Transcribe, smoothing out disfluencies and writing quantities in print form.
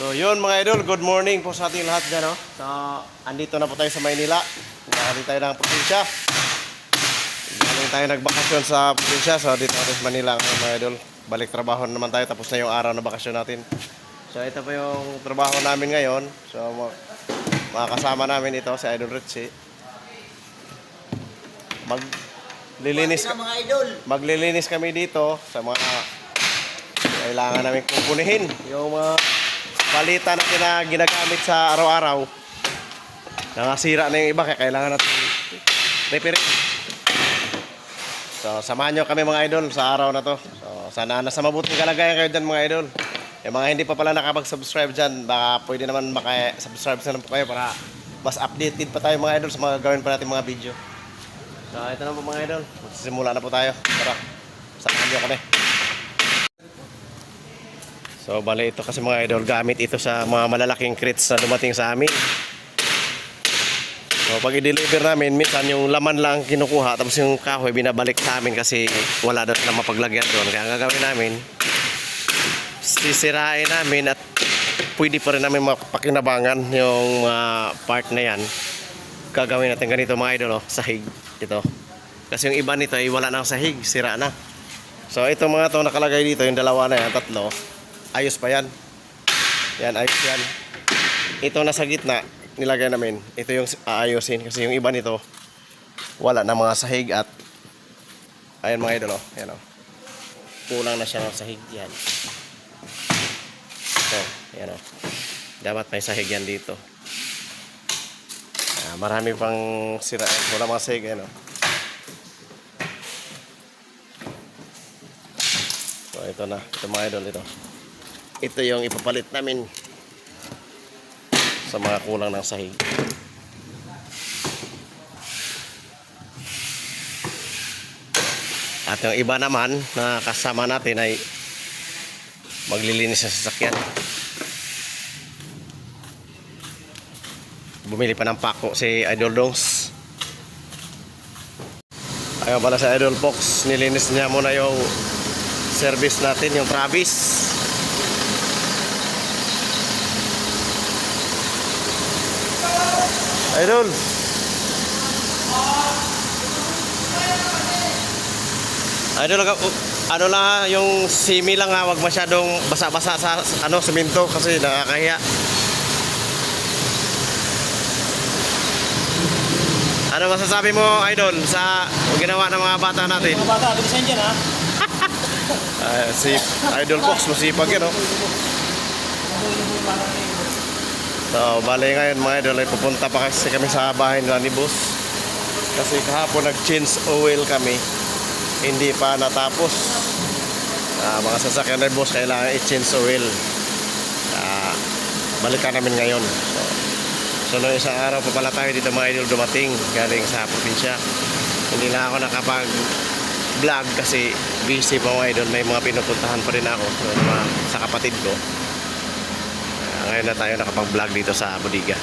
So yun mga idol, good morning po sa ating lahat dyan, no? So andito na po tayo sa Maynila. Galing tayo ng probinsya. Galing tayo nagbakasyon sa probinsya. So dito natin sa Manila mga idol. Balik trabaho naman tayo, tapos na yung araw na bakasyon natin. So ito po yung trabaho namin ngayon. So mga kasama namin ito, si Idol Richie. Maglilinis kami dito sa mga kailangan namin kumpunihin. Yung mga palitan natin na ginagamit sa araw-araw. Nangasira na yung iba, kaya kailangan natin repair. So samahan nyo kami mga idol sa araw na to. So sana nasa mabuting kalagayan kayo dyan mga idol. Yung mga hindi pa pala nakapag-subscribe dyan, baka pwede naman maka-subscribe na po kayo para mas updated pa tayo mga idol sa mga gawin pa natin mga video. So ito na po mga idol, magsisimula na po tayo. Tara, samahan nyo kami. So bale ito kasi mga idol, gamit ito sa mga malalaking crates na dumating sa amin. So pag i-deliver namin, minsan yung laman lang kinukuha, tapos yung kahoy binabalik sa amin kasi wala doon na mapaglagyan doon. Kaya ang gagawin namin, sisirain namin at pwede pa rin namin mapakinabangan yung part na yan. Gagawin natin ganito mga idol, sahig ito. Kasi yung iba nito ay wala na sahig, sira na. So ito mga to nakalagay dito, yung dalawa na yan, tatlo. Ayos pa yan. Yan, ayos yan. Ito nasa gitna, nilagay namin. Ito yung aayusin kasi yung iba nito wala na mga sahig at ayan mga idol, ayan, kulang na siya ng sahig yan. So, ayan, dapat may sahig yan dito. Marami pang sira, wala mga sahig, ayan. So ito na, ito mga idol, ito yung ipapalit namin sa mga kulang ng sahig. At yung iba naman na kasama natin ay maglilinis sa sasakyan. Bumili pa ng pako si Idol Dongs. Ayaw pala si Idol Fox, nilinis niya muna yung service natin, yung Travis. Idol, ano lang yung simi lang wag masyadong basa-basa sa semento kasi nakakahiya. Ano masasabi mo Idol sa ginawa ng mga bata natin? Mga bata, bilisan dyan ha. Si Idol Fox masipag yan, So, bale ngayon mga idol ay pupunta pa kasi kami sa bahay nila ni Boss. Kasi kahapon nag-change oil kami. Hindi pa natapos. Mga sasakyan ni Boss kailangan i-change oil. Balikan namin ngayon. So noong isang araw pa pala tayo dito mga idol dumating galing sa probinsya. Hindi na ako nakapag-vlog kasi busy pa mga idol. May mga pinupuntahan pa rin ako sa kapatid ko. Ngayon na tayo nakapag-vlog dito sa bodega.